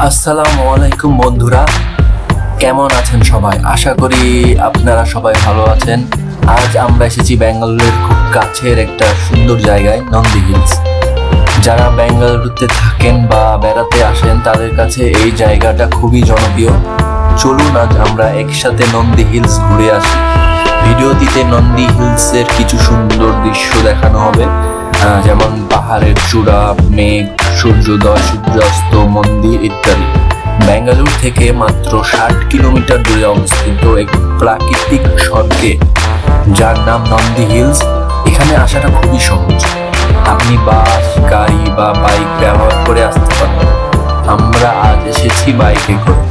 আসসালামু আলাইকুম বন্ধুরা, কেমন আছেন সবাই? আশা করি আপনারা সবাই ভালো আছেন। আজ আমরা এসেছি বেঙ্গালুরুর খুব কাছের একটা সুন্দর জায়গায়, নন্দী হিলস। যারা বেঙ্গালুরুতে থাকেন বা বেড়াতে আসেন তাদের কাছে এই জায়গাটা খুবই জনপ্রিয়। চলুন আজ আমরা একসাথে নন্দী হিলস ঘুরে আসি। ভিডিওটিতে নন্দী হিলসের কিছু সুন্দর দৃশ্য দেখানো হবে, যেমন পাহাড়ের চূড়া, মেঘ, সূর্যোদয়, সূর্যাস্ত, মন্দির ইত্যাদি। বেঙ্গালুরু থেকে মাত্র 60 কিলোমিটার দূরে অবস্থিত এক প্রাকৃতিক স্বর্গে, যার নাম নন্দী হিলস। এখানে আসাটা খুবই সহজ। আপনি বাস, গাড়ি বা বাইক ব্যবহার করে আসতে পারেন। আমরা আজ এসেছি বাইকে করে।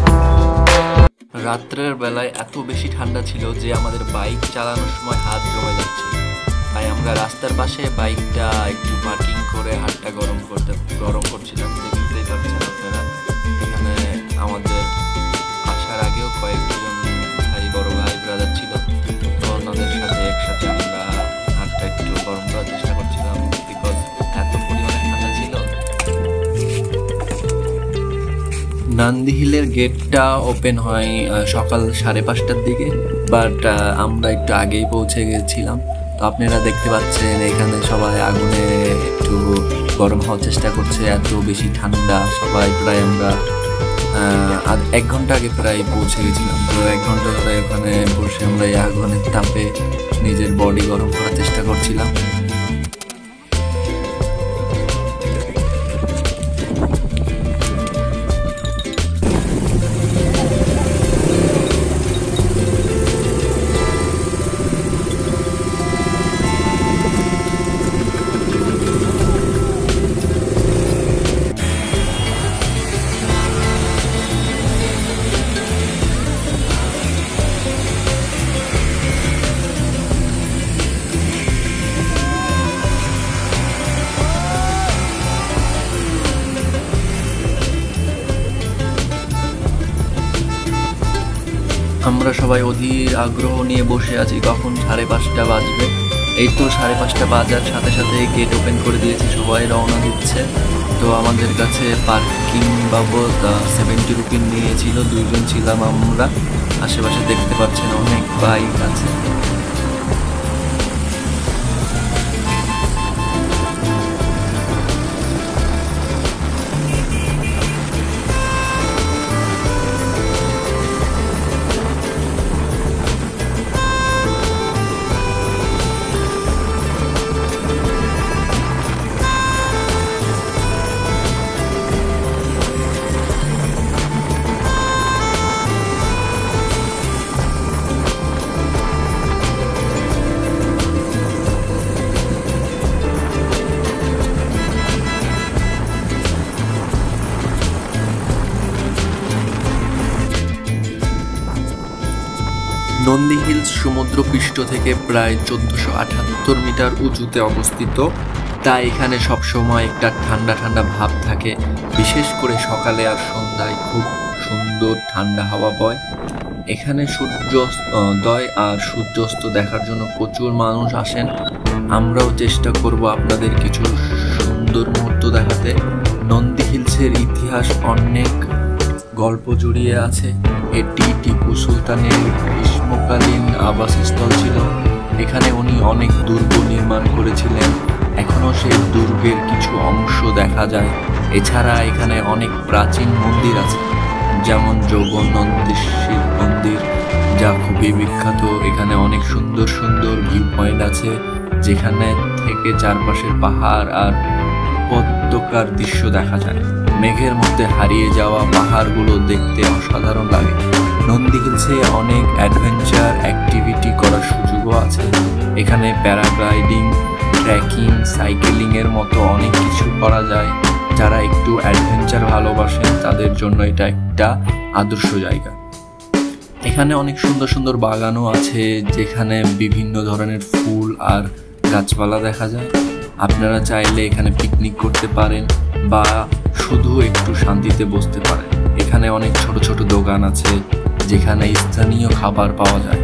রাত্রের বেলায় এত বেশি ঠান্ডা ছিল যে আমাদের বাইক চালানোর সময় হাত জমে যাচ্ছে। তাই আমরা রাস্তার পাশে বাইকটা একটু পার্কিং করে হাতটা গরম করছিলাম। দেখতেই পাচ্ছেন আপনারা, এখানে আমাদের আসার আগেও কয়েকজন বড় ভাই ব্রাদার ছিল, তো ওনাদের সাথে একসাথে আমরা হাতটা একটু গরম করার চেষ্টা করছিলাম, বিকজ এত পরিমাণে ঠান্ডা ছিল। নন্দী হিলের গেটটা ওপেন হয় সকাল 5:30টার দিকে, বাট আমরা একটু আগেই পৌঁছে গেছিলাম। তো আপনারা দেখতে পাচ্ছেন এখানে সবাই আগুনে একটু গরম হওয়ার চেষ্টা করছে, এত বেশি ঠান্ডা। সবাই প্রায় আমরা 1 ঘন্টা আগে প্রায় পৌঁছে গেছিলাম। তো 1 ঘন্টা প্রায় ওখানে বসে আমরা এই আগুনের তাপে নিজের বডি গরম করার চেষ্টা করছিলাম। আমরা সবাই অধীর আগ্রহ নিয়ে বসে আছি কখন 5:30 বাজবে। এই তো 5:30 বাজার সাথে সাথে গেট ওপেন করে দিয়েছে, সবাই রওনা দিচ্ছে। তো আমাদের কাছে পার্কিং বাবদ 70 রুপি নিয়েছিল, 2 জন ছিলাম আমরা। আশেপাশে দেখতে পাচ্ছেন অনেক বাইক আছে। নন্দী হিলস সমুদ্রপৃষ্ঠ থেকে প্রায় 1478 মিটার উঁচুতে অবস্থিত, তাই এখানে সবসময় একটা ঠান্ডা ঠান্ডা ভাব থাকে। বিশেষ করে সকালে আর সন্ধ্যায় খুব সুন্দর ঠান্ডা হাওয়া বয়। এখানে সূর্যোদয় আর সূর্যাস্ত দেখার জন্য প্রচুর মানুষ আসেন। আমরাও চেষ্টা করব আপনাদের কিছু সুন্দর মুহূর্ত দেখাতে। নন্দী হিলসের ইতিহাস অনেক গল্প জড়িয়ে আছে। এটি টিপু সুলতানের গ্রীষ্মকালীন আবাসস্থল ছিল। এখানে উনি অনেক দুর্গ নির্মাণ করেছিলেন। এখনো সেই দুর্গের কিছু অংশ দেখা যায়। এছাড়া এখানে অনেক প্রাচীন মন্দির আছে, যেমন যোগনন্দীশ্বর মন্দির, যা খুবই বিখ্যাত। এখানে অনেক সুন্দর সুন্দর ভিউ পয়েন্ট আছে, যেখানে থেকে চারপাশের পাহাড় আর উপত্যকার দৃশ্য দেখা যায়। মেঘের মধ্যে হারিয়ে যাওয়া পাহাড়গুলো দেখতে অসাধারণ লাগে। নন্দী হিলসে অনেক অ্যাডভেঞ্চার অ্যাক্টিভিটি করার সুযোগও আছে। এখানে প্যারাগ্লাইডিং, ট্রেকিং, সাইকেলিং এর মতো অনেক কিছু করা যায়। যারা একটু অ্যাডভেঞ্চার ভালোবাসেন তাদের জন্য এটা একটা আদর্শ জায়গা। এখানে অনেক সুন্দর সুন্দর বাগানও আছে, যেখানে বিভিন্ন ধরনের ফুল আর গাছপালা দেখা যায়। আপনারা চাইলে এখানে পিকনিক করতে পারেন বা শুধু একটু শান্তিতে বসতে পারেন। এখানে অনেক ছোট ছোট দোকান আছে, যেখানে স্থানীয় খাবার পাওয়া যায়।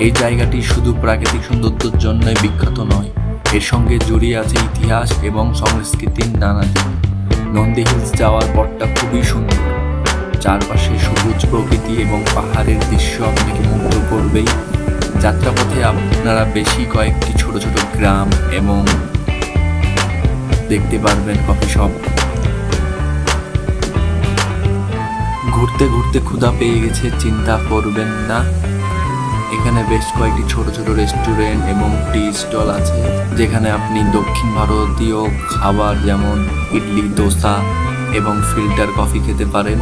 এই জায়গাটি শুধু প্রাকৃতিক সৌন্দর্যের জন্যই বিখ্যাত নয়, এর সঙ্গে জড়িয়ে আছে ইতিহাস এবং সংস্কৃতির নানা দিক। নন্দী হিলস যাওয়ার পথটা খুবই সুন্দর। চারপাশে সবুজ প্রকৃতি এবং পাহাড়ের দৃশ্য আপনাকে মুগ্ধ করবেই। যাত্রাপথে আপনারা বেশি কয়েকটি ছোট ছোট গ্রাম এবং দেখতে পারবেন কফি শপ। ঘুরতে ঘুরতে ক্ষুধা পেয়ে গেছে, চিন্তা করবেন না, এখানে বেশ কয়েকটি ছোট ছোট রেস্টুরেন্ট এবং টি স্টল আছে, যেখানে আপনি দক্ষিণ ভারতীয় খাবার যেমন ইডলি, দোসা এবং ফিল্টার কফি খেতে পারেন।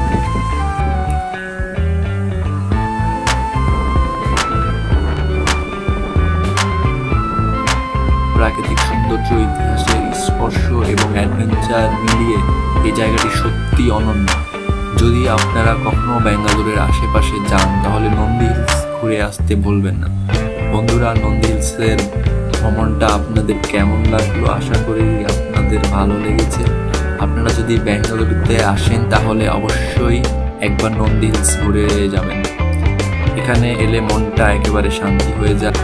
প্রাকৃতিক সৌন্দর্য, ইতিহাসের স্পর্শ এবং অ্যাডভেঞ্চার মিলিয়ে এই জায়গাটি সত্যি অনন্য। যদি আপনারা কখনো ব্যাঙ্গালোরের আশেপাশে যান তাহলে নন্দী হিলস ঘুরে আসতে ভুলবেন না। বন্ধুরা, নন্দী হিলসের ভ্রমণটা আপনাদের কেমন লাগলো? আশা করি আপনাদের ভালো লেগেছে। আপনারা যদি ব্যাঙ্গালোরতে আসেন তাহলে অবশ্যই একবার নন্দী হিলস ঘুরে যাবেন। এখানে এলে মনটা একেবারে শান্তি হয়ে যায়।